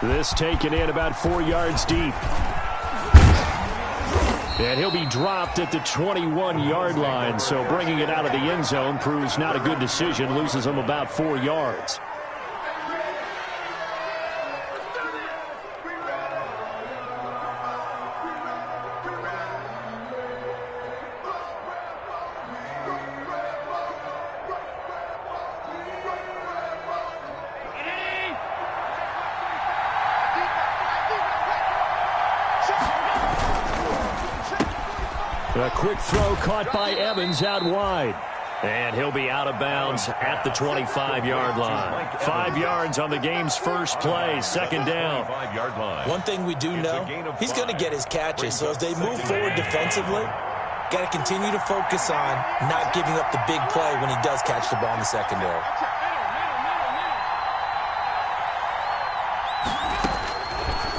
This taken in about 4 yards deep. And he'll be dropped at the 21-yard line, so bringing it out of the end zone proves not a good decision, loses him about 4 yards. A quick throw caught by Evans out wide. And he'll be out of bounds at the 25-yard line. 5 yards on the game's first play, second down. One thing we do know, he's going to get his catches. So as they move forward defensively, got to continue to focus on not giving up the big play when he does catch the ball in the secondary.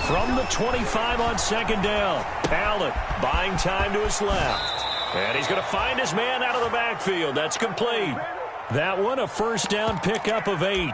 From the 25 on second down, Allen buying time to his left. And he's going to find his man out of the backfield. That's complete. That one, a first down pickup of 8.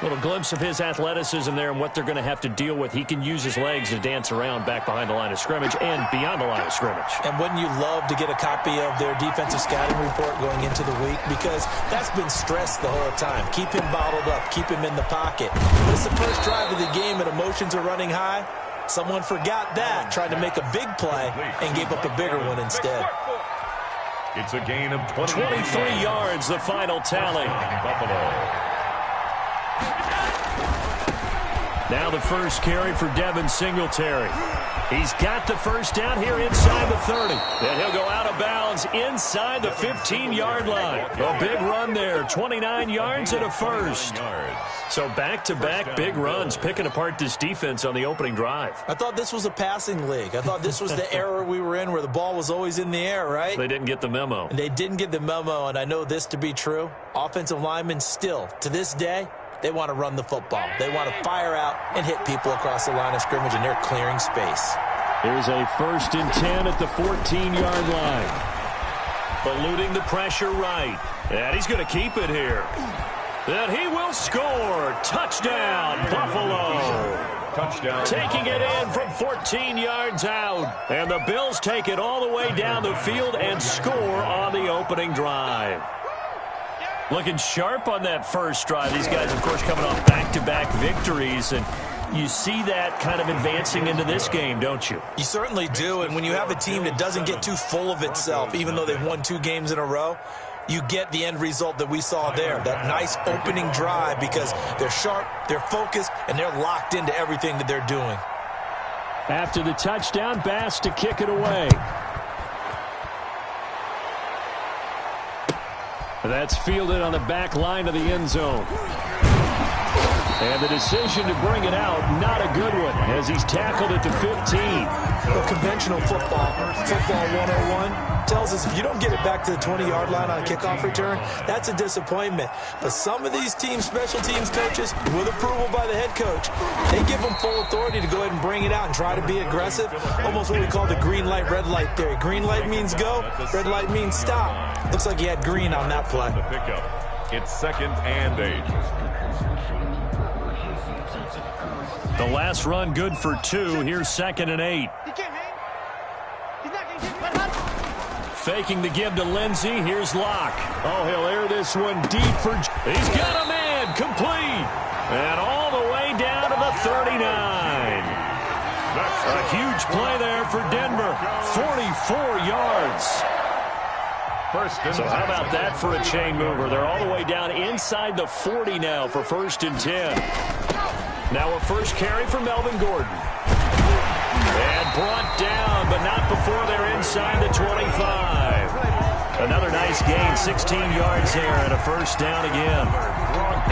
Little glimpse of his athleticism there and what they're going to have to deal with. He can use his legs to dance around back behind the line of scrimmage and beyond the line of scrimmage. And wouldn't you love to get a copy of their defensive scouting report going into the week? Because that's been stressed the whole time. Keep him bottled up. Keep him in the pocket. But it's the first drive of the game and emotions are running high. Someone forgot that, tried to make a big play, and gave up a bigger one instead. It's a gain of 23 yards, the final tally. Buffalo. Now the first carry for Devin Singletary. He's got the first down here inside the 30. And he'll go out of bounds inside the 15-yard line. A big run there, 29 yards and a first. So back-to-back big runs, picking apart this defense on the opening drive. I thought this was a passing league. I thought this was the era we were in where the ball was always in the air, right? They didn't get the memo. And they didn't get the memo, and I know this to be true. Offensive linemen still, to this day, they want to run the football. They want to fire out and hit people across the line of scrimmage, and they're clearing space. Here's a 1st and 10 at the 14-yard line. Eluding the pressure right. And he's going to keep it here. And he will score. Touchdown, Buffalo. Touchdown. Taking it in from 14 yards out. And the Bills take it all the way down the field and score on the opening drive. Looking sharp on that first drive. These guys, of course, coming off back-to-back victories. And you see that kind of advancing into this game, don't you? You certainly do. And when you have a team that doesn't get too full of itself, even though they've won 2 games in a row, you get the end result that we saw there, that nice opening drive, because they're sharp, they're focused, and they're locked into everything that they're doing. After the touchdown, Bass to kick it away. That's fielded on the back line of the end zone. And the decision to bring it out, not a good one, as he's tackled at the 15. Well, conventional football 101, tells us if you don't get it back to the 20-yard line on a kickoff return, that's a disappointment. But some of these teams, special teams coaches, with approval by the head coach, they give them full authority to go ahead and bring it out and try to be aggressive, almost what we call the green light, red light theory. Green light means go, red light means stop. Looks like he had green on that play. It's 2nd and 8. The last run good for 2. Here's 2nd and 8. Faking the give to Lindsey. Here's Locke. Oh, he'll air this one deep for... He's got a man. Complete. And all the way down to the 39. That's a huge play there for Denver. 44 yards. So how about that for a chain mover? They're all the way down inside the 40 now for 1st and 10. Now a first carry for Melvin Gordon. And brought down, but not before they're inside the 25. Another nice gain, 16 yards there, and a first down again.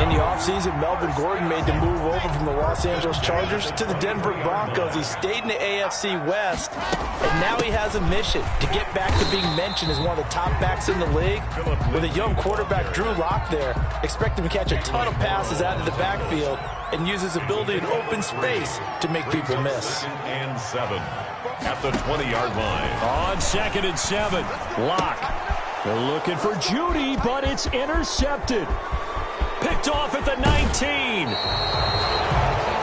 In the offseason, Melvin Gordon made the move over from the Los Angeles Chargers to the Denver Broncos. He stayed in the AFC West, and now he has a mission to get back to being mentioned as one of the top backs in the league. With a young quarterback, Drew Lock, there, expect him to catch a ton of passes out of the backfield and use his ability in open space to make people miss. And 7 at the 20-yard line. On 2nd and 7, Lock. They're looking for Judy, but it's intercepted. Picked off at the 19.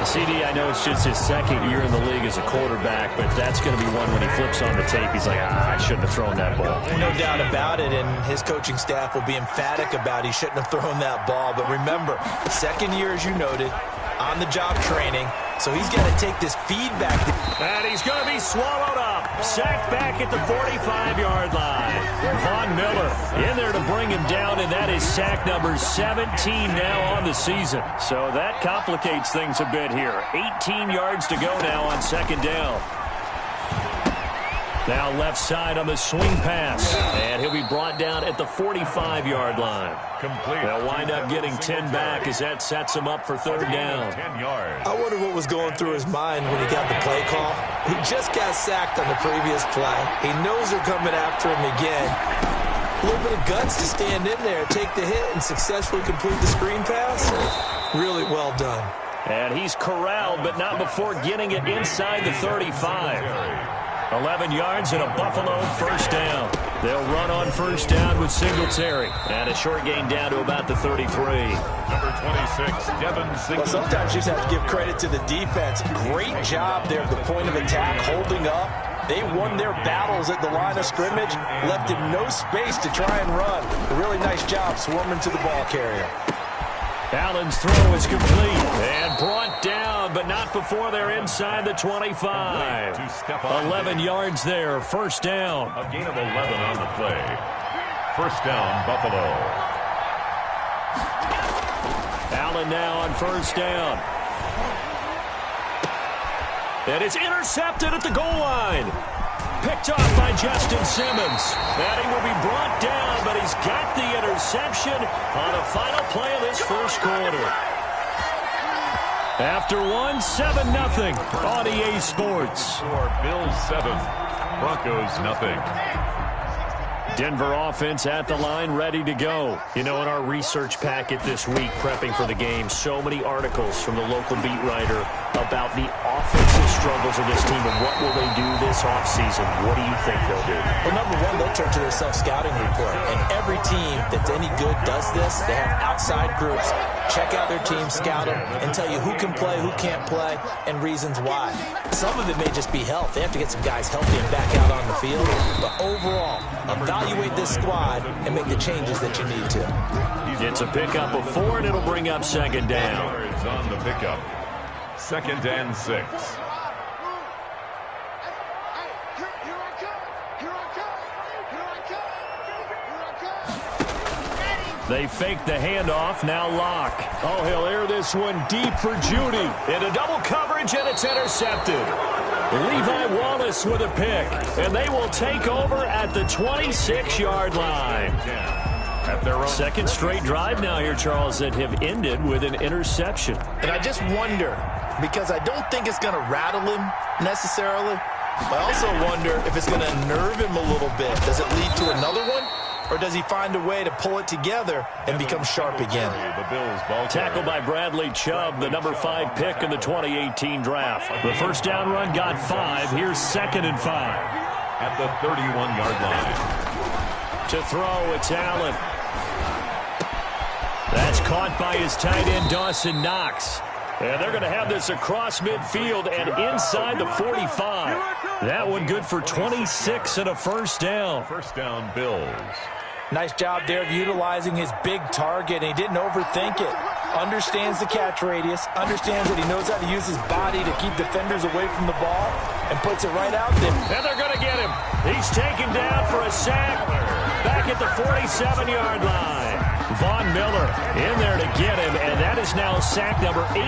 CD, I know it's just his second year in the league as a quarterback, but that's going to be one when he flips on the tape. He's like, I shouldn't have thrown that ball. No doubt about it, and his coaching staff will be emphatic about he shouldn't have thrown that ball. But remember, second year, as you noted, on-the-job training, so he's got to take this feedback. And he's going to be swallowed up. Sacked back at the 45-yard line. Von Miller in there to bring him down, and that is sack number 17 now on the season. So that complicates things a bit here. 18 yards to go now on second down. Now left side on the swing pass. And he'll be brought down at the 45-yard line. Complete. They'll wind up getting 10 back as that sets him up for third down. 10 yards. I wonder what was going through his mind when he got the play call. He just got sacked on the previous play. He knows they're coming after him again. A little bit of guts to stand in there, take the hit, and successfully complete the screen pass. Really well done. And he's corralled, but not before getting it inside the 35. 11 yards and a Buffalo first down. They'll run on first down with Singletary. And a short gain down to about the 33. Number 26, Devin Singletary. Well, sometimes you just have to give credit to the defense. Great job there at the point of attack, holding up. They won their battles at the line of scrimmage, left him no space to try and run. A really nice job swarming to the ball carrier. Allen's throw is complete and brought down, but not before they're inside the 25. 11 yards there, first down. A gain of 11 on the play. First down, Buffalo. Allen now on first down. And it's intercepted at the goal line. Picked off by Justin Simmons. And he will be brought down, but he's got the interception on the final play of this first quarter. After one, 7-0 on EA Sports. For Bills 7, Broncos nothing. Denver offense at the line, ready to go. You know, in our research packet this week, prepping for the game, so many articles from the local beat writer about the offensive struggles of this team and what will they do this offseason. What do you think they'll do? Well, number one, they'll turn to their self-scouting report. And every team that's any good does this. They have outside groups. Check out their team, scout them, and tell you who can play, who can't play, and reasons why. Some of it may just be health. They have to get some guys healthy and back out on the field. But overall, evaluate this squad and make the changes that you need to. It's a pickup of 4, and it'll bring up second down. Yards on the pickup. Second and 6. They fake the handoff, now Locke. Oh, he'll air this one deep for Judy. Into double coverage, and it's intercepted. Levi Wallace with a pick, and they will take over at the 26-yard line. At their own Second straight drive now here, Charles, that have ended with an interception. And I just wonder, because I don't think it's going to rattle him necessarily, but I also wonder if it's going to unnerve him a little bit. Does it lead to another one? Or does he find a way to pull it together and become sharp again? The Bills ball Tackled by Bradley Chubb, the number 5 pick in the 2018 draft. The first down run got 5. Here's 2nd and 5. at the 31-yard line. To throw, it's Allen. That's caught by his tight end, Dawson Knox. And they're going to have this across midfield and inside the 45. That one good for 26 and a first down. First down, Bills. Nice job there of utilizing his big target, and he didn't overthink it. Understands the catch radius, understands that he knows how to use his body to keep defenders away from the ball, and puts it right out there. And they're going to get him. He's taken down for a sack back at the 47-yard line. Von Miller in there to get him, and that is now sack number 18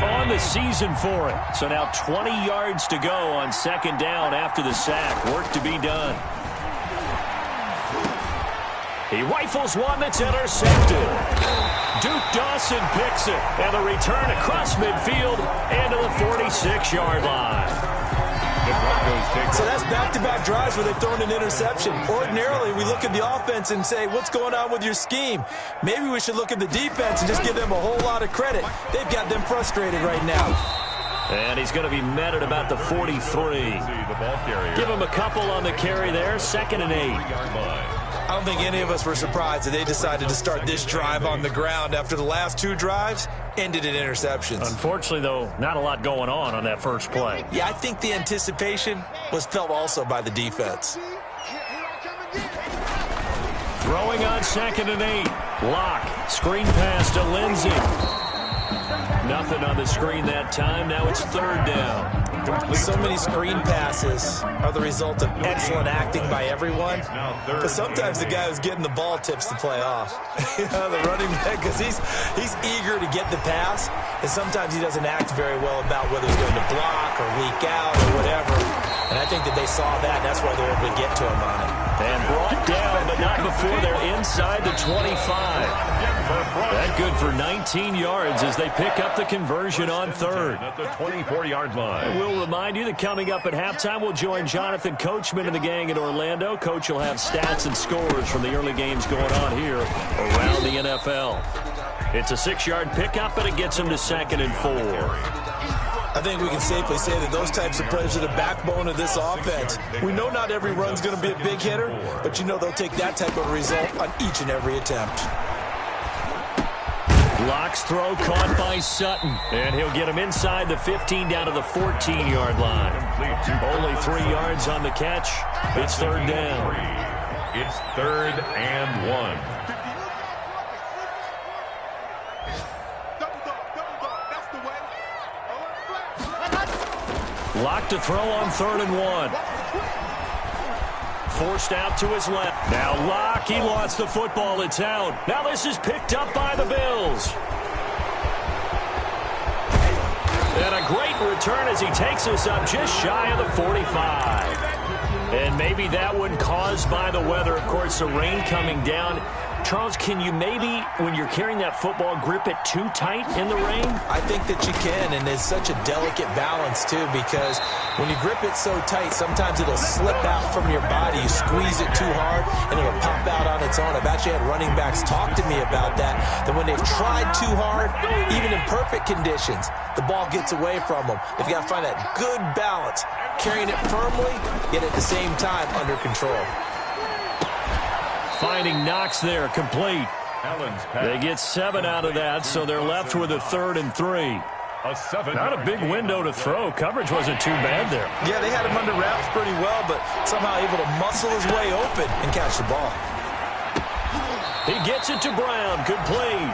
on the season for it. So now 20 yards to go on second down after the sack. Work to be done. He rifles one that's intercepted. Duke Dawson picks it, and the return across midfield into the 46-yard line. So that's back-to-back drives where they've thrown an interception. Ordinarily, we look at the offense and say, what's going on with your scheme? Maybe we should look at the defense and just give them a whole lot of credit. They've got them frustrated right now. And he's going to be met at about the 43. Give him a couple on the carry there. 2nd and 8. I don't think any of us were surprised that they decided to start this drive on the ground after the last 2 drives ended in interceptions. Unfortunately, though, not a lot going on that first play. Yeah, I think the anticipation was felt also by the defense. Throwing on 2nd and 8. Lock. Screen pass to Lindsey. Nothing on the screen that time. Now it's 3rd down. So many screen passes are the result of excellent acting by everyone. But sometimes the guy who's getting the ball tips the play off. You know, the running back, because he's eager to get the pass, and sometimes he doesn't act very well about whether he's going to block or leak out or whatever. And I think that they saw that, and that's why they were able to get to him on it. And brought down, but not before they're inside the 25. That good for 19 yards as they pick up the conversion on 3rd. At the 24-yard line. We'll remind you that coming up at halftime, we'll join Jonathan Coachman and the gang in Orlando. Coach will have stats and scores from the early games going on here around the NFL. It's a 6-yard pickup, and it gets them to 2nd and 4. I think we can safely say that those types of plays are the backbone of this offense. We know not every run's going to be a big hitter, but you know they'll take that type of result on each and every attempt. Lock's throw caught by Sutton, and he'll get him inside the 15 down to the 14-yard line. Only 3 yards on the catch. It's 3rd down. It's 3rd and 1. Lock to throw on 3rd and 1. Forced out to his left. Now Lock, he lost the football. It's out. Now this is picked up by the Bills. And a great return as he takes us up just shy of the 45. And maybe that one caused by the weather. Of course, the rain coming down. Charles, can you maybe, when you're carrying that football, grip it too tight in the rain? I think that you can, and it's such a delicate balance, too, because when you grip it so tight, sometimes it'll slip out from your body. You squeeze it too hard, and it'll pop out on its own. I've actually had running backs talk to me about that when they've tried too hard, even in perfect conditions, the ball gets away from them. They've got to find that good balance, carrying it firmly, yet at the same time under control. Finding Knox there, complete. They get 7 out of that, so they're left with a 3rd and 3. Not a big window to throw. Coverage wasn't too bad there. Yeah, they had him under wraps pretty well, but somehow able to muscle his way open and catch the ball. He gets it to Brown, complete.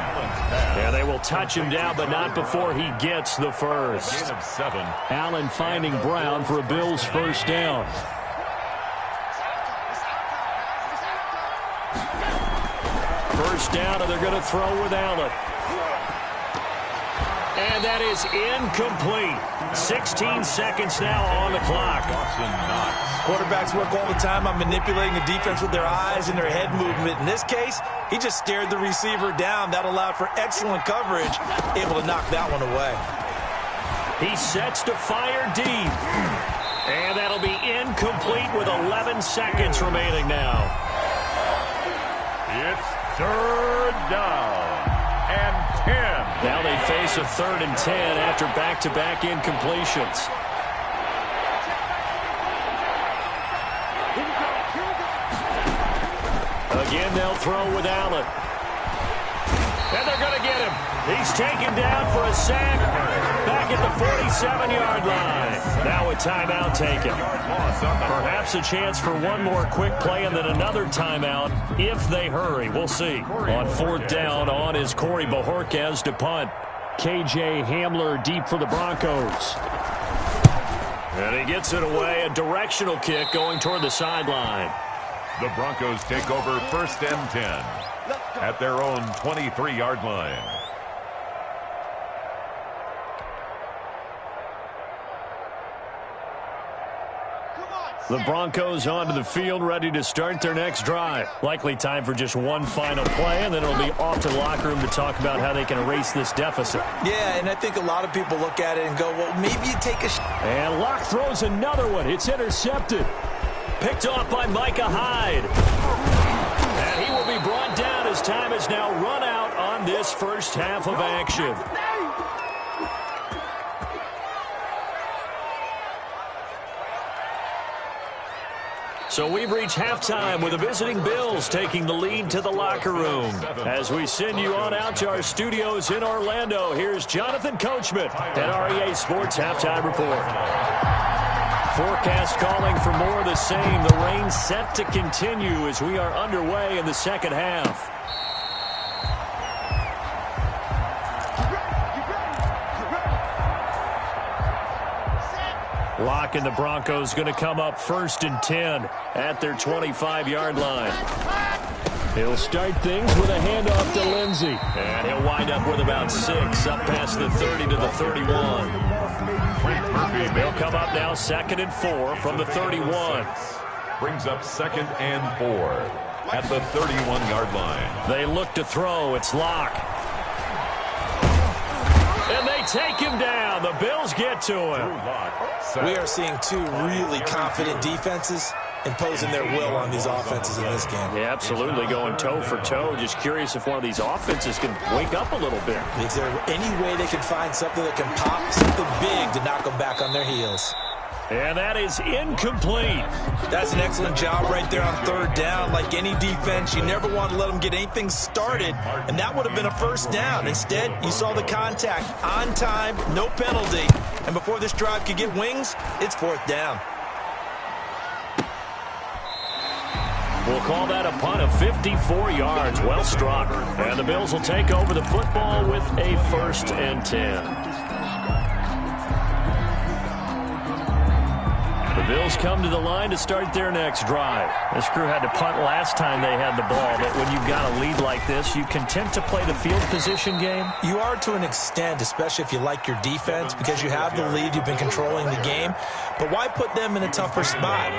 And they will touch him down, but not before he gets the first. Allen finding Brown for a Bills first down. First down, and they're going to throw with Allen. And that is incomplete. 16 seconds now on the clock. Quarterbacks work all the time on manipulating the defense with their eyes and their head movement. In this case, he just stared the receiver down. That allowed for excellent coverage, able to knock that one away. He sets to fire deep. And that'll be incomplete with 11 seconds remaining now. It's 3rd down and 10. Now they face a 3rd and 10 after back-to-back incompletions. Again, they'll throw with Allen. And they're going to get him. He's taken down for a sack back at the 47-yard line. Now a timeout taken. Perhaps a chance for one more quick play and then another timeout if they hurry. We'll see. On 4th down, on is Corey Bojorquez to punt. KJ Hamler deep for the Broncos. And he gets it away. A directional kick going toward the sideline. The Broncos take over 1st and 10 at their own 23-yard line. The Broncos onto the field, ready to start their next drive. Likely time for just one final play, and then it'll be off to the locker room to talk about how they can erase this deficit. Yeah, and I think a lot of people look at it and go, well, maybe you take a shot. And Locke throws another one. It's intercepted. Picked off by Micah Hyde. And he will be brought down as time has now run out on this first half of action. So we've reached halftime with the visiting Bills taking the lead to the locker room. As we send you on out to our studios in Orlando, here's Jonathan Coachman at REA Sports Halftime Report. Forecast calling for more of the same. The rain set to continue as we are underway in the second half. Lock and the Broncos going to come up 1st and 10 at their 25-yard line. He'll start things with a handoff to Lindsey. And he'll wind up with about 6 up past the 30 to the 31. They'll come up now 2nd and 4 from the 31. Brings up 2nd and 4 at the 31-yard line. They look to throw. It's Locke. And they take him down. The Bills get to him. We are seeing two really confident defenses imposing their will on these offenses in this game. Yeah, absolutely, going toe for toe. Just curious if one of these offenses can wake up a little bit. Is there any way they can find something that can pop, something big to knock them back on their heels? And that is incomplete. That's an excellent job right there on 3rd down. Like any defense, you never want to let them get anything started, and that would have been a 1st down. Instead, you saw the contact on time, no penalty, and before this drive could get wings, it's 4th down. We'll call that a punt of 54 yards. Well struck. And the Bills will take over the football with a 1st and 10. The Bills come to the line to start their next drive. This crew had to punt last time they had the ball, but when you've got a lead like this, you content to play the field position game? You are to an extent, especially if you like your defense, because you have the lead, you've been controlling the game. But why put them in a tougher spot?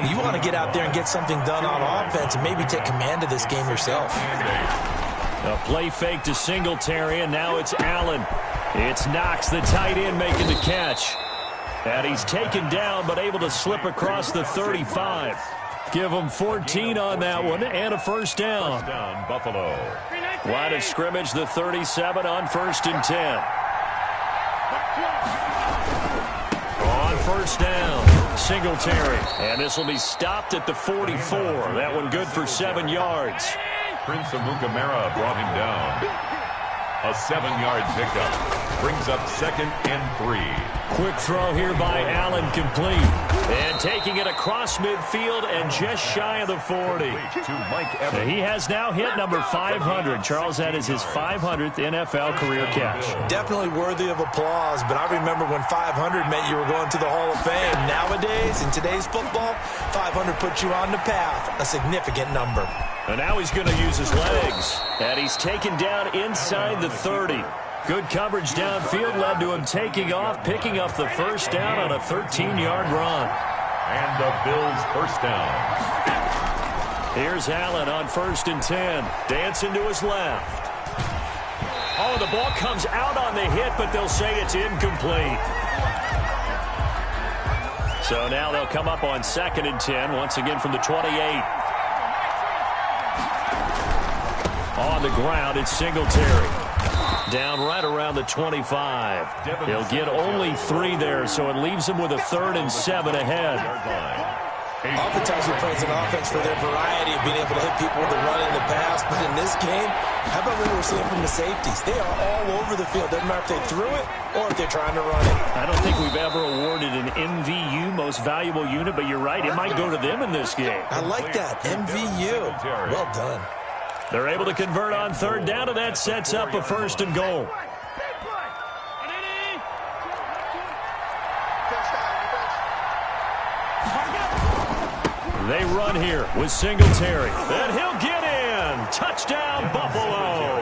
You want to get out there and get something done on offense and maybe take command of this game yourself. A play fake to Singletary, and now it's Allen. It's Knox, the tight end, making the catch. And he's taken down, but able to slip across the 35. Give him 14 on that one, and a 1st down. Buffalo. Line of scrimmage, the 37 on 1st and 10. On 1st down, Singletary. And this will be stopped at the 44. That one good for 7 yards. Prince Amukamara brought him down. A 7-yard pickup. Brings up 2nd and 3. Quick throw here by Allen, complete. And taking it across midfield and just shy of the 40. He has now hit number 500. Charles, that is his 500th NFL career catch. Definitely worthy of applause, but I remember when 500 meant you were going to the Hall of Fame. Nowadays, in today's football, 500 puts you on the path, a significant number. And now he's going to use his legs. And he's taken down inside the 30. Good coverage downfield led to him taking off, picking up the 1st down on a 13-yard run. And the Bills 1st down. Here's Allen on 1st and 10. Dancing to his left. Oh, the ball comes out on the hit, but they'll say it's incomplete. So now they'll come up on 2nd and 10, once again from the 28. On the ground, it's Singletary. Down right around the 25. He'll get only 3 there, so it leaves him with a 3rd and 7 ahead. Oftentimes we praise an offense for their variety of being able to hit people with the run and the pass, but in this game, how about what we're seeing from the safeties? They are all over the field. Doesn't matter if they threw it or if they're trying to run it. I don't think we've ever awarded an MVU, most valuable unit, but you're right, it might go to them in this game. I like that, MVU. Well done. They're able to convert on 3rd down, and that sets up a 1st and goal. They run here with Singletary. And he'll get in. Touchdown, Buffalo.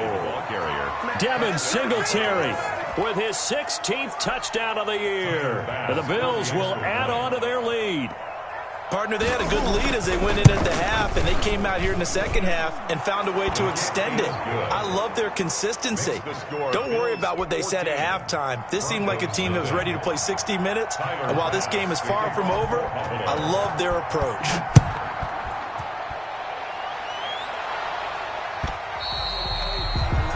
Devin Singletary with his 16th touchdown of the year. And the Bills will add on to their lead. Partner, they had a good lead as they went in at the half, and they came out here in the second half and found a way to extend it. I love their consistency. Don't worry about what they said at halftime. This seemed like a team that was ready to play 60 minutes, and while this game is far from over, I love their approach.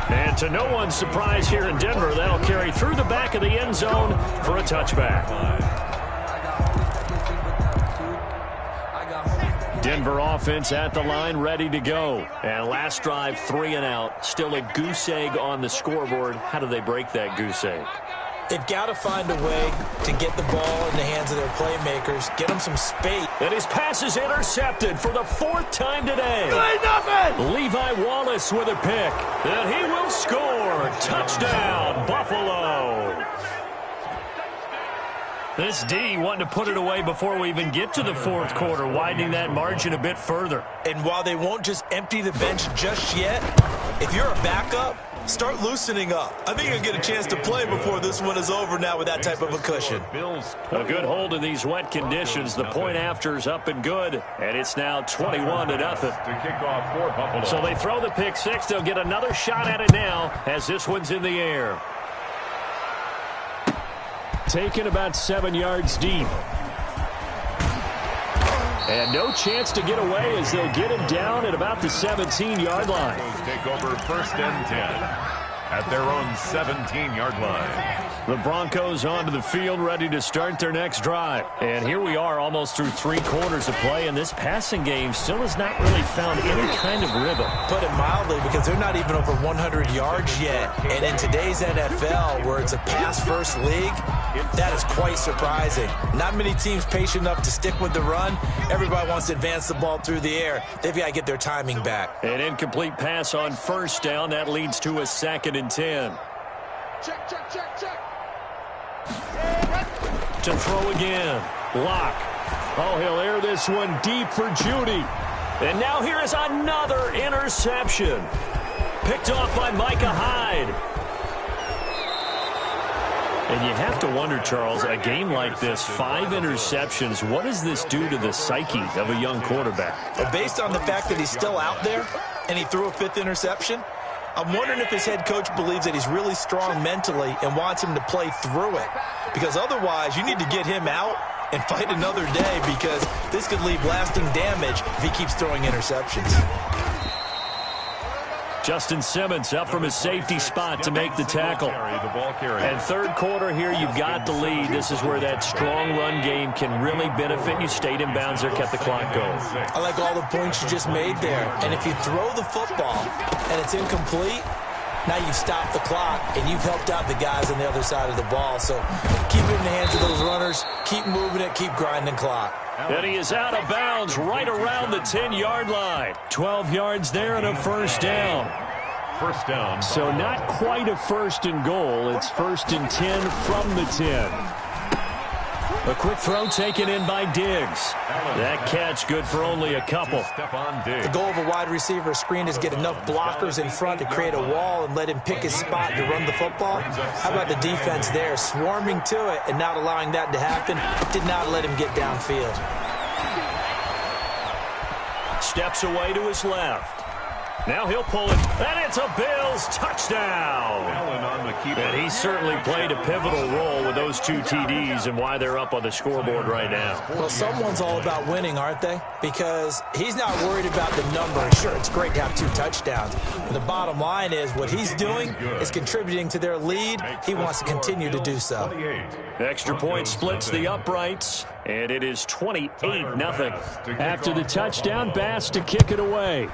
And to no one's surprise here in Denver, that'll carry through the back of the end zone for a touchback. Denver offense at the line, ready to go. And last drive, 3 and out. Still a goose egg on the scoreboard. How do they break that goose egg? They've got to find a way to get the ball in the hands of their playmakers, get them some space. And his pass is intercepted for the 4th time today. Levi Wallace with a pick. And he will score. Touchdown, Buffalo. This D wanting to put it away before we even get to the 4th quarter, widening that margin a bit further. And while they won't just empty the bench just yet, if you're a backup, start loosening up. I think you'll get a chance to play before this one is over now with that type of a cushion. A good hold in these wet conditions. The point after's up and good, and it's now 21-0. To kick off for Buffalo. So they throw the pick six. They'll get another shot at it now as this one's in the air. Taken about 7 yards deep. And no chance to get away as they'll get him down at about the 17-yard line. Take over 1st and 10 at their own 17-yard line. The Broncos onto the field, ready to start their next drive. And here we are almost through 3 quarters of play, and this passing game still has not really found any kind of rhythm. Put it mildly, because they're not even over 100 yards yet. And in today's NFL, where it's a pass-first league, that is quite surprising. Not many teams patient enough to stick with the run. Everybody wants to advance the ball through the air. They've got to get their timing back. An incomplete pass on 1st down. That leads to a 2nd and 10. Check. To throw again. Lock. Oh, he'll air this one deep for Judy. And now here is another interception. Picked off by Micah Hyde. And you have to wonder, Charles, a game like this, 5 interceptions, what does this do to the psyche of a young quarterback? But based on the fact that he's still out there and he threw a 5th interception, I'm wondering if his head coach believes that he's really strong mentally and wants him to play through it. Because otherwise, you need to get him out and fight another day, because this could leave lasting damage if he keeps throwing interceptions. Justin Simmons up from his safety spot to make the tackle. And 3rd quarter here, you've got the lead. This is where that strong run game can really benefit you. Stayed in bounds there, kept the clock going. I like all the points you just made there. And if you throw the football and it's incomplete, now you've stopped the clock and you've helped out the guys on the other side of the ball. So keep it in the hands of those runners. Keep moving it. Keep grinding clock. And he is out of bounds right around the 10-yard line. 12 yards there and a 1st down. 1st down. So not quite a 1st and goal. It's 1st and 10 from the 10. A quick throw taken in by Diggs. That catch good for only a couple. The goal of a wide receiver screen is get enough blockers in front to create a wall and let him pick his spot to run the football. How about the defense there, swarming to it and not allowing that to happen? Did not let him get downfield. Steps away to his left. Now he'll pull it, and it's a Bills touchdown. And he certainly played a pivotal role with those 2 TDs and why they're up on the scoreboard right now. Well, someone's all about winning, aren't they? Because he's not worried about the number. Sure, it's great to have 2 touchdowns. But the bottom line is what he's doing is contributing to their lead. He wants to continue to do so. Extra point splits the uprights, and it is 28-0. After the touchdown, Bass to kick it away.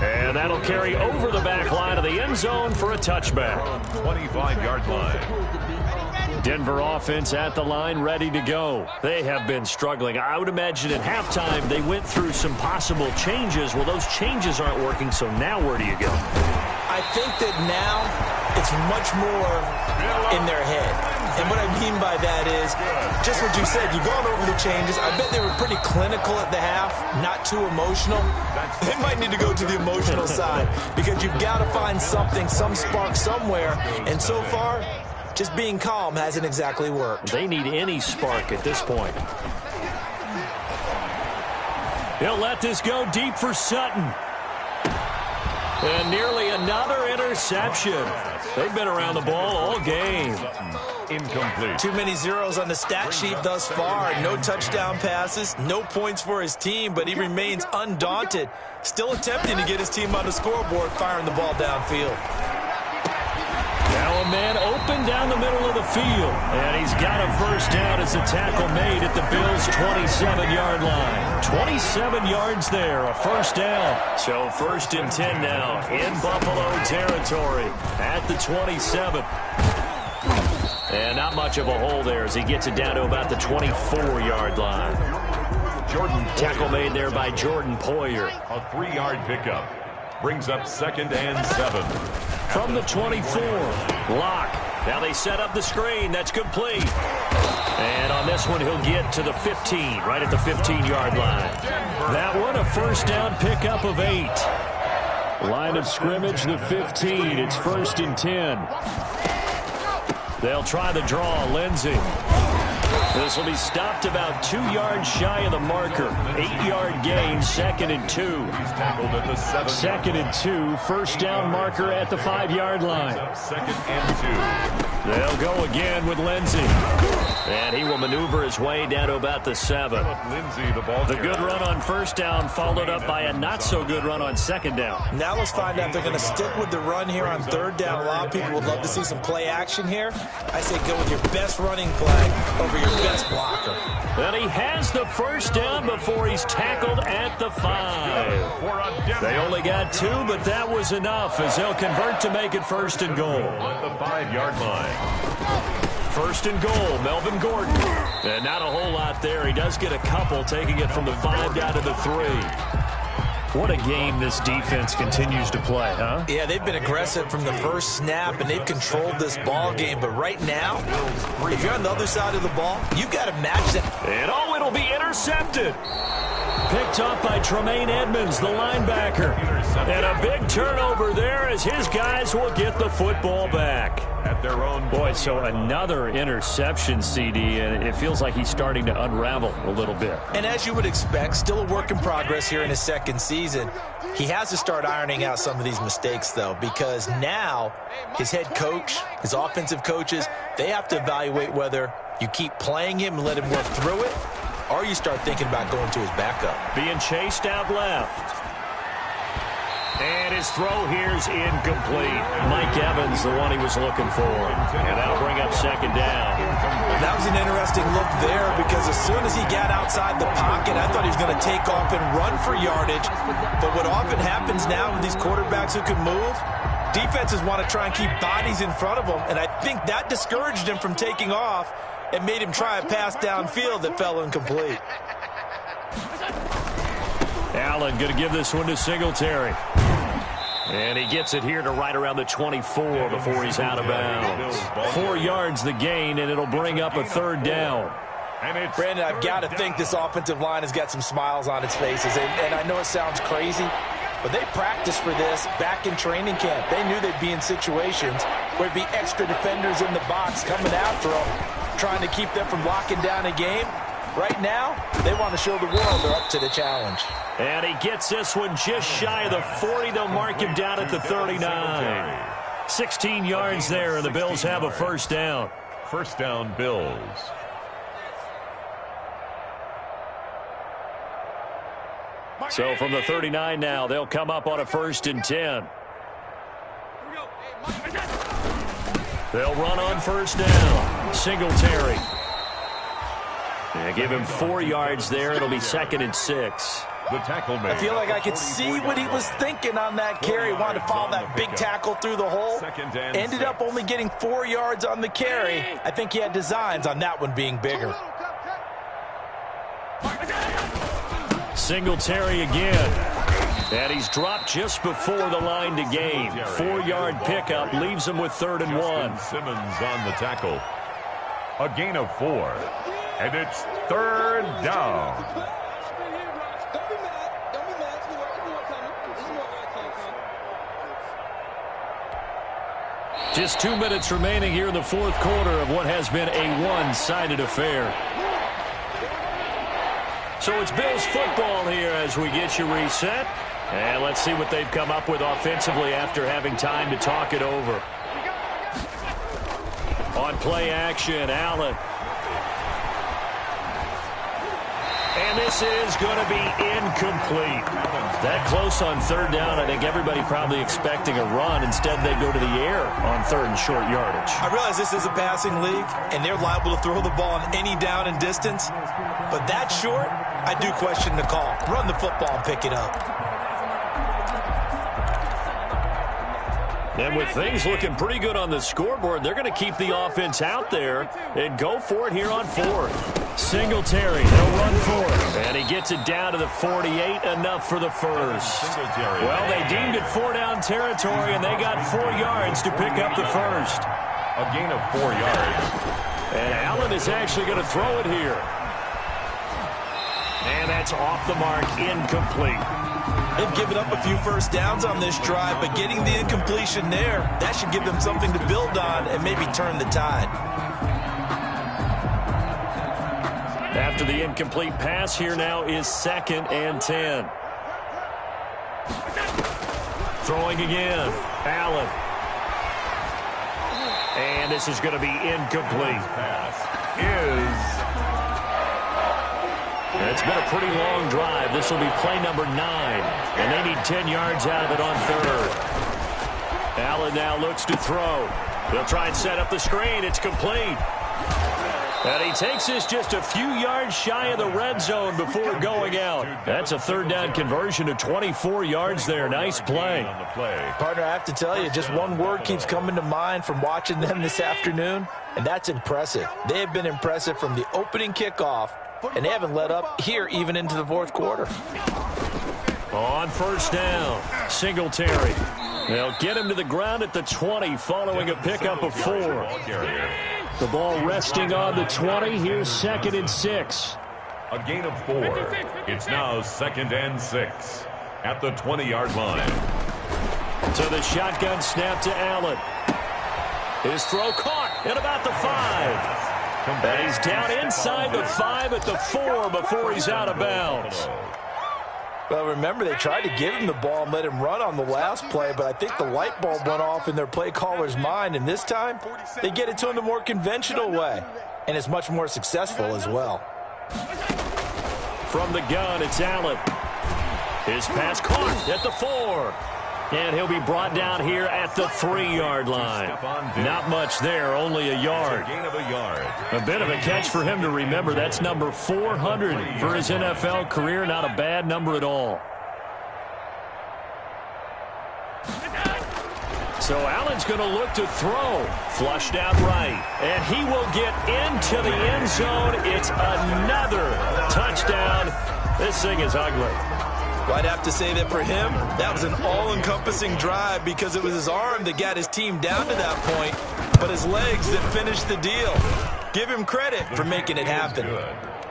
And that'll carry over the back line of the end zone for a touchback. 25-yard line. Denver offense at the line, ready to go. They have been struggling. I would imagine at halftime they went through some possible changes. Well, those changes aren't working, so now where do you go? I think that now it's much more in their head. And what I mean by that is just what you said. You've gone over the changes. I bet they were pretty clinical at the half, not too emotional. They might need to go to the emotional side because you've got to find something, some spark somewhere. And so far, just being calm hasn't exactly worked. They need any spark at this point. He'll let this go deep for Sutton. And nearly another interception. They've been around the ball all game. Incomplete. Too many zeros on the stat sheet thus far. No touchdown passes, no points for his team, but he remains undaunted. Still attempting to get his team on the scoreboard, firing the ball downfield. Now a man open down the middle of the field. And he's got a first down as the tackle made at the Bills' 27-yard line. 27 yards there, a first down. So 1st and 10 now in Buffalo territory at the 27. And not much of a hole there as he gets it down to about the 24-yard line. Tackle made there by Jordan Poyer. A 3-yard pickup. Brings up 2nd and 7. From the 24, Locke. Now they set up the screen. That's complete. And on this one, he'll get to the 15, right at the 15-yard line. That one, a first down pickup of 8. Line of scrimmage, the 15. It's 1st and 10. They'll try the draw. Lindsey. This will be stopped about 2 yards shy of the marker. 8-yard gain, 2nd and 2. He's tackled at the 7. 2nd and 2, first down marker at the 5-yard line. 2nd and 2. They'll go again with Lindsey. And he will maneuver his way down to about the 7. Lindsey, the good run on first down followed up by a not-so-good run on 2nd down. Now let's find out if they're going to stick with the run here on 3rd down. A lot of people would love to see some play action here. I say go with your best running play over your best blocker. And he has the first down before he's tackled at the 5. They only got 2, but that was enough as they'll convert to make it 1st and goal. At the 5-yard line. 1st and goal, Melvin Gordon. And not a whole lot there. He does get a couple, taking it from the 5 down to the 3. What a game this defense continues to play, huh? Yeah, they've been aggressive from the first snap, and they've controlled this ball game. But right now, if you're on the other side of the ball, you've got to match that. And it'll be intercepted. Picked up by Tremaine Edmonds, the linebacker. And a big turnover there as his guys will get the football back. At their own. Boy, so another interception, CD, and it feels like he's starting to unravel a little bit. And as you would expect, still a work in progress here in his 2nd season. He has to start ironing out some of these mistakes, though, because now his head coach, his offensive coaches, they have to evaluate whether you keep playing him and let him work through it, or you start thinking about going to his backup. Being chased out left. And his throw here's incomplete. Mike Evans, the one he was looking for. And that'll bring up 2nd down. That was an interesting look there because as soon as he got outside the pocket, I thought he was going to take off and run for yardage. But what often happens now with these quarterbacks who can move, defenses want to try and keep bodies in front of them. And I think that discouraged him from taking off and made him try a pass downfield that fell incomplete. Allen going to give this one to Singletary. And he gets it here to right around the 24 before he's out of bounds. 4 yards the gain, and it'll bring up a 3rd down. Brandon, I've got to think this offensive line has got some smiles on its faces. And I know it sounds crazy, but they practiced for this back in training camp. They knew they'd be in situations where there'd be extra defenders in the box coming after them, trying to keep them from locking down a game. Right now, they want to show the world they're up to the challenge. And he gets this one just shy of the 40. They'll mark him down at the 39. 16 yards there, and the Bills have a first down. First down, Bills. So from the 39 now, they'll come up on a 1st and 10. They'll run on first down. Singletary. Yeah, give him 4 yards there. It'll be 2nd and 6. The tackle made. I feel like I could see what he was thinking on that carry. Wanted to follow that big tackle through the hole. Ended up only getting 4 yards on the carry. I think he had designs on that one being bigger. Singletary again. And he's dropped just before the line to gain. 4-yard pickup leaves him with 3rd and 1. Simmons on the tackle. A gain of 4. And it's 3rd down. Just 2 minutes remaining here in the 4th quarter of what has been a one-sided affair. So it's Bills football here as we get you reset. And let's see what they've come up with offensively after having time to talk it over. On play action, Allen. And And this is going to be incomplete. That close on third down, I think everybody probably expecting a run. Instead, they go to the air on third and short yardage. I realize this is a passing league, and they're liable to throw the ball on any down and distance. But that short, I do question the call. Run the football and pick it up. And with things looking pretty good on the scoreboard, they're going to keep the offense out there and go for it here on fourth. Singletary, they'll run for it. And he gets it down to the 48, enough for the first. Well, they deemed it 4-down territory, and they got 4 yards to pick up the first. A gain of 4 yards. And Allen is actually going to throw it here. And that's off the mark, incomplete. They've given up a few first downs on this drive, but getting the incompletion there, that should give them something to build on and maybe turn the tide. After the incomplete pass, here now is 2nd and 10. Throwing again. Allen. And this is going to be incomplete. Pass is... It's been a pretty long drive. This will be play number 9. And they need 10 yards out of it on third. Allen now looks to throw. They'll try and set up the screen. It's complete. And he takes this just a few yards shy of the red zone before going out. That's a third down conversion to 24 yards there. Nice play. Partner, I have to tell you, just one word keeps coming to mind from watching them this afternoon, and that's impressive. They have been impressive from the opening kickoff, and they haven't let up here even into the fourth quarter. On first down, Singletary. They'll get him to the ground at the 20 following a pickup of 4. The ball resting on the 20. Here's 2nd and 6. A gain of 4. It's now 2nd and 6 at the 20-yard line. So the shotgun snap to Allen. His throw caught at about the 5. And he's down inside the 5 at the 4 before he's out of bounds. Well, remember, they tried to give him the ball and let him run on the last play, but I think the light bulb went off in their play caller's mind, and this time they get it to him the more conventional way, and it's much more successful as well. From the gun, it's Allen. His pass caught at the 4. And he'll be brought down here at the 3-yard line. Not much there, only a yard. A bit of a catch for him to remember. That's number 400 for his NFL career. Not a bad number at all. So Allen's going to look to throw. Flushed out right. And he will get into the end zone. It's another touchdown. This thing is ugly. Well, I'd have to say that for him, that was an all-encompassing drive because it was his arm that got his team down to that point, but his legs that finished the deal. Give him credit for making it happen.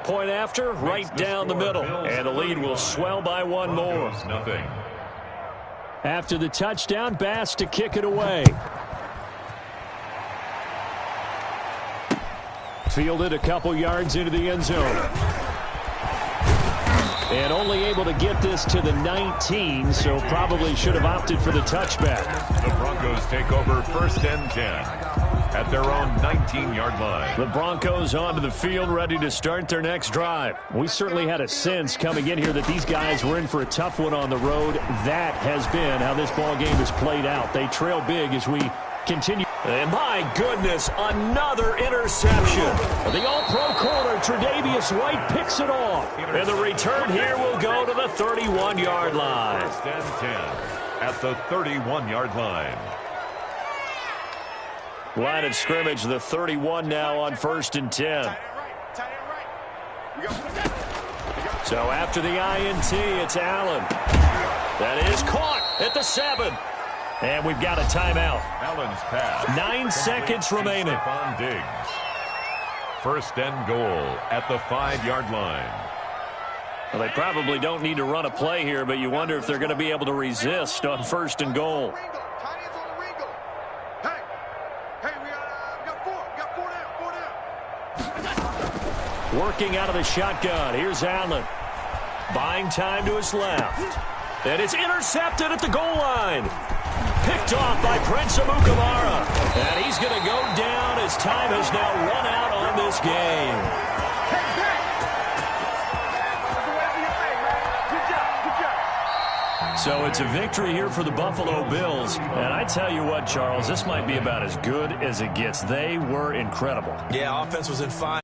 Point after, right down the middle, and the lead will swell by 1 more. After the touchdown, Bass to kick it away. Fielded a couple yards into the end zone. And only able to get this to the 19, so probably should have opted for the touchback. The Broncos take over 1st and 10 at their own 19-yard line. The Broncos onto the field, ready to start their next drive. We certainly had a sense coming in here that these guys were in for a tough one on the road. That has been how this ball game has played out. They trail big as we continue. And my goodness, another interception. The all-pro corner, Tre'Davious White, picks it off. And the return here will go to the 31-yard line. 1st and 10 at the 31-yard line. Line of scrimmage, the 31 now on 1st and 10. So after the INT, it's Allen. That is caught at the 7. And we've got a timeout. Allen's pass. 9 seconds remaining. On Diggs. 1st and goal at the 5-yard line. Well, they probably don't need to run a play here, but you wonder if they're going to be able to resist on 1st and goal. Working out of the shotgun. Here's Allen. Buying time to his left. And it's intercepted at the goal line. Picked off by Prince Amukamara. And he's going to go down as time has now run out on this game. So it's a victory here for the Buffalo Bills. And I tell you what, Charles, this might be about as good as it gets. They were incredible. Yeah, offense was in fine.